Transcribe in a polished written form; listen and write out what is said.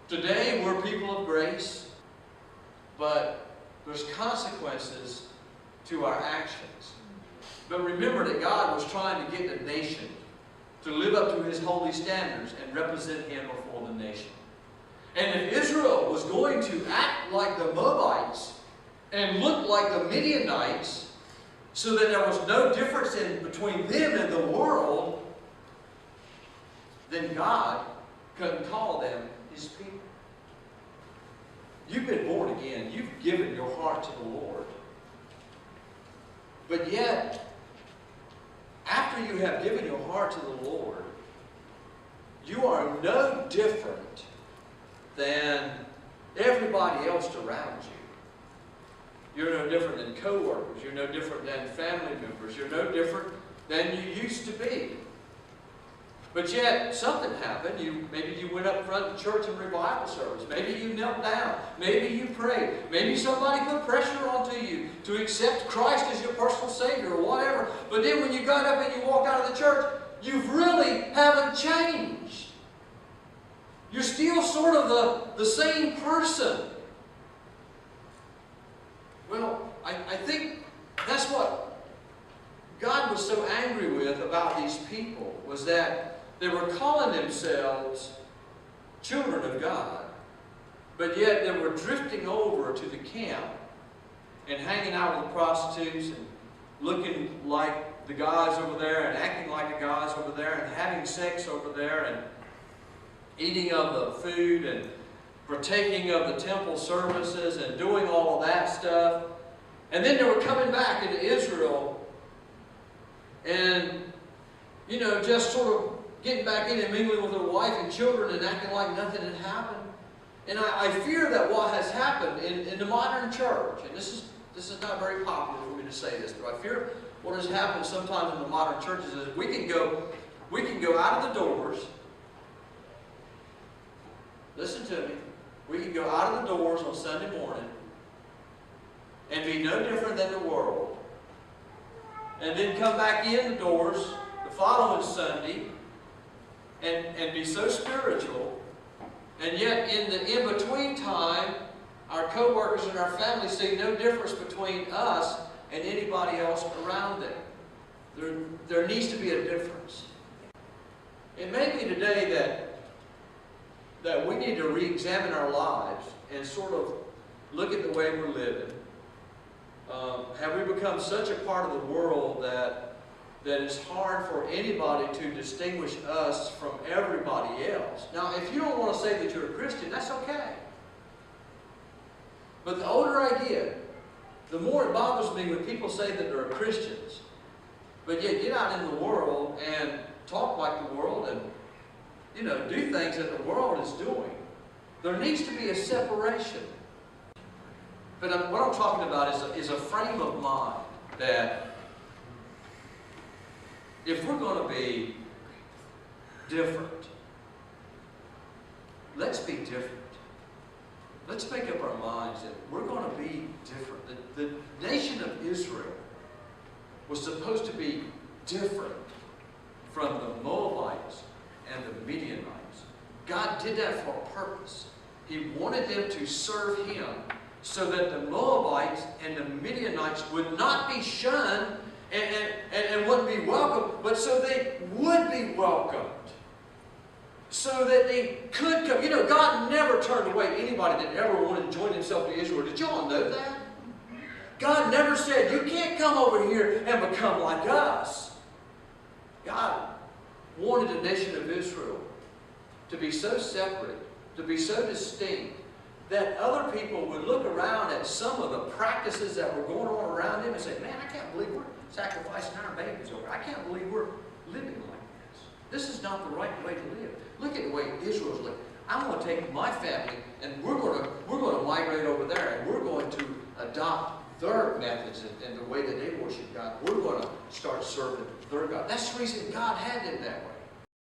Today we're people of grace, but there's consequences to our actions. But remember that God was trying to get the nation to live up to His holy standards and represent Him before the nation. And if Israel was going to act like the Moabites and look like the Midianites, so that there was no difference between them and the world, then God couldn't call them His people. You've been born again. You've given your heart to the Lord. But yet, after you have given your heart to the Lord, you are no different than everybody else around you. You're no different than co-workers. You're no different than family members. You're no different than you used to be. But yet, something happened. Maybe you went up front to church and revival service. Maybe you knelt down. Maybe you prayed. Maybe somebody put pressure onto you to accept Christ as your personal Savior or whatever. But then when you got up and you walked out of the church, you really haven't changed. You're still sort of the same person. Well, I think that's what God was so angry with about these people, was that they were calling themselves children of God, but yet they were drifting over to the camp and hanging out with the prostitutes and looking like the guys over there and acting like the guys over there and having sex over there and eating of the food and partaking of the temple services and doing all of that stuff. And then they were coming back into Israel and, just sort of getting back in and mingling with their wife and children and acting like nothing had happened. And I fear that what has happened in the modern church, and this is not very popular for me to say this, but I fear what has happened sometimes in the modern churches is we can go out of the doors. Listen to me. We can go out of the doors on Sunday morning and be no different than the world, and then come back in the doors the following Sunday and be so spiritual, and yet in the in-between time, our co-workers and our family see no difference between us and anybody else around them. There needs to be a difference. It may be today that we need to re-examine our lives and sort of look at the way we're living. Have we become such a part of the world that it's hard for anybody to distinguish us from everybody else? Now, if you don't want to say that you're a Christian, that's okay. But the older I get, the more it bothers me when people say that they're Christians, but yet get out in the world and talk like the world and do things that the world is doing. There needs to be a separation. But what I'm talking about is a frame of mind that if we're going to be different, let's be different. Let's make up our minds that we're going to be different. The nation of Israel was supposed to be different from the Moabites and the Midianites. God did that for a purpose. He wanted them to serve Him so that the Moabites and the Midianites would not be shunned and wouldn't be welcomed, but so they would be welcomed. So that they could come. God never turned away anybody that ever wanted to join himself to Israel. Did y'all know that? God never said, you can't come over here and become like us. God wanted the nation of Israel to be so separate, to be so distinct, that other people would look around at some of the practices that were going on around them and say, man, I can't believe we're sacrificing our babies over. I can't believe we're living like this. This is not the right way to live. Look at the way Israel's living. I'm going to take my family and we're going to migrate over there and we're going to adopt their methods and the way that they worship God. We're going to start serving their God. That's the reason God had it that way.